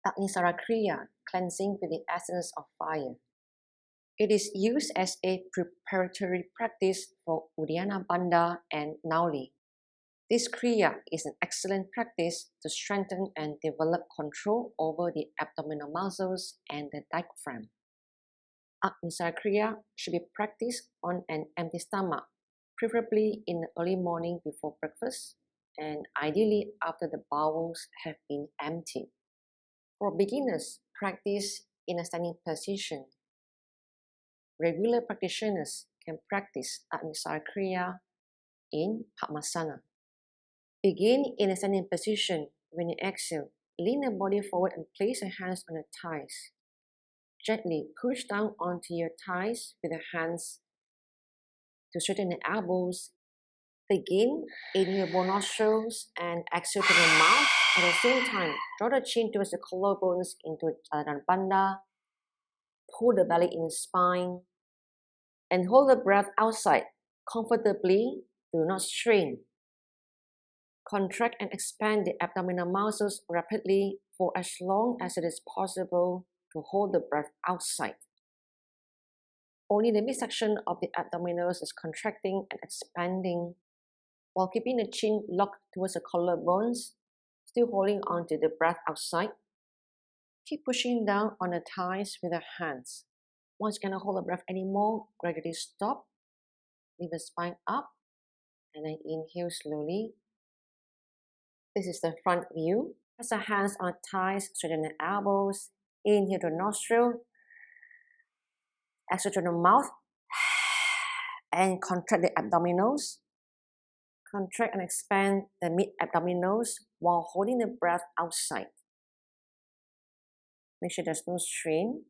Agnisara Kriya, cleansing with the essence of fire. It is used as a preparatory practice for Uddiyana Bandha and Nauli. This Kriya is an excellent practice to strengthen and develop control over the abdominal muscles and the diaphragm. Agnisara Kriya should be practiced on an empty stomach, preferably in the early morning before breakfast, and ideally after the bowels have been emptied. For beginners, practice in a standing position. Regular practitioners can practice Agnisara Kriya in Padmasana. Begin in a standing position. When you exhale, lean the body forward and place your hands on your thighs. Gently push down onto your thighs with the hands to straighten the elbows. Begin inhale both nostrils and exhale to the mouth. At the same time, draw the chin towards the collarbones into Chaturanga Bandha. Pull the belly in the spine and hold the breath outside comfortably. Do not strain. Contract and expand the abdominal muscles rapidly for as long as it is possible to hold the breath outside. Only the midsection of the abdominals is contracting and expanding while keeping the chin locked towards the collarbones, still holding on to the breath outside. Keep pushing down on the thighs with the hands. Once you cannot hold the breath anymore, gradually stop. Leave the spine up and then inhale slowly. This is the front view. Press the hands on thighs, straighten the elbows. Inhale to the nostril. Exhale to the mouth. And contract the abdominals. Contract and expand the mid-abdominals while holding the breath outside. Make sure there's no strain.